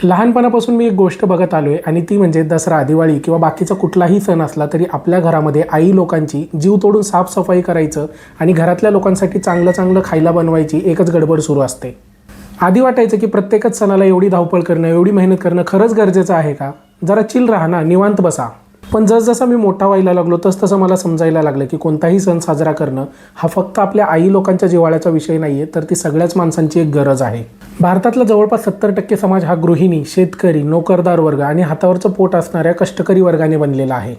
लहानपणापासून मी एक गोष्ट बघत आलो आहे आणि ती म्हणजे दसरा, दिवाळी किंवा बाकीचा कुठलाही सण असला तरी आपल्या घरामध्ये आई लोकांची जीव तोडून साफसफाई करायचं आणि घरातल्या लोकांसाठी चांगलं चांगलं खायला बनवायची एकच गडबड सुरू असते. आधी वाटायचं की प्रत्येकच सणाला एवढी धावपळ करणं, एवढी मेहनत करणं खरंच गरजेचं आहे का? जरा चिल राहा ना, निवांत बसा. पण जसजसा मी मोठा व्हायला लागलो तसतसं मला समजायला लागलं की कोणताही सण साजरा करणं हा फक्त आपल्या आई लोकांच्या जिव्हाळ्याचा विषय नाही आहे, तर ती सगळ्याच माणसांची एक गरज आहे. भारतातला जवळपास 70% समाज हा गृहिणी, शेतकरी, नोकरदार वर्ग आणि हातावरचं पोट असणाऱ्या कष्टकरी वर्गाने बनलेला आहे.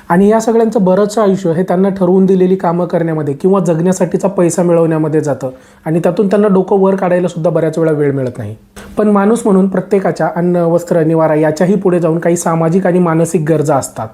आणि या सगळ्यांचं बरंचसं आयुष्य हे त्यांना ठरवून दिलेली कामं करण्यामध्ये किंवा जगण्यासाठीचा पैसा मिळवण्यामध्ये जातं आणि त्यातून त्यांना डोकं वर काढायला सुद्धा बऱ्याच वेळा वेळ मिळत नाही. पण माणूस म्हणून प्रत्येकाच्या अन्न, वस्त्र, निवारा याच्याही पुढे जाऊन काही सामाजिक आणि मानसिक गरजा असतात.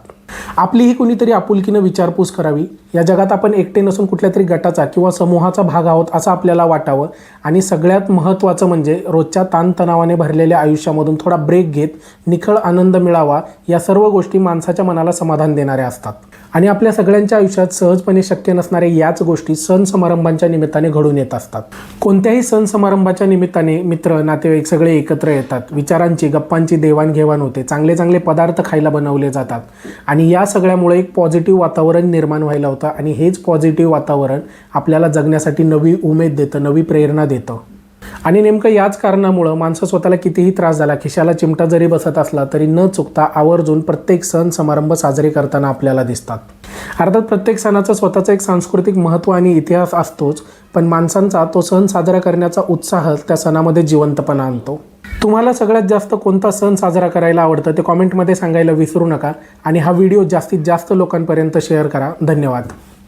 आपलीही कुणीतरी आपुलकीनं विचारपूस करावी. या जगात आपण एकटे नसून कुठल्या तरी गटाचा किंवा समूहाचा भाग आहोत असं आपल्याला वाटावं. आणि सगळ्यात महत्त्वाचं म्हणजे रोजच्या ताणतणावाने भरलेल्या आयुष्यामधून थोडा ब्रेक घेत निखळ आनंद मिळावा. या सर्व गोष्टी माणसाच्या मनाला समाधान देणाऱ्या असतात आणि आपल्या सगळ्यांच्या आयुष्यात सहजपणे शक्य नसणाऱ्या याच गोष्टी सण समारंभांच्या निमित्ताने घडून येत असतात. कोणत्याही सण समारंभाच्या निमित्ताने मित्र, नातेवाईक सगळे एकत्र येतात. विचारांची, गप्पांची देवाणघेवाण होते. चांगले चांगले पदार्थ खायला बनवले जातात आणि या सगळ्यामुळे एक पॉझिटिव्ह वातावरण निर्माण व्हायला होतं आणि हेच पॉझिटिव्ह वातावरण आपल्याला जगण्यासाठी नवी उमेद देतं, नवी प्रेरणा देतं. आणि नेमकं याच कारणामुळं माणसं स्वतःला कितीही त्रास झाला, खिशाला चिमटा जरी बसत असला तरी न चुकता आवर्जून प्रत्येक सण समारंभ साजरे करताना आपल्याला दिसतात. अर्थात प्रत्येक सणाचं स्वतःचं एक सांस्कृतिक महत्त्व आणि इतिहास असतोच, पण माणसांचा तो सण साजरा करण्याचा उत्साह त्या सणामध्ये जिवंतपणा आणतो. तुम्हाला सगळ्यात जास्त कोणता सण साजरा करायला आवडतं ते कॉमेंटमध्ये सांगायला विसरू नका आणि हा व्हिडिओ जास्तीत जास्त लोकांपर्यंत शेअर करा. धन्यवाद.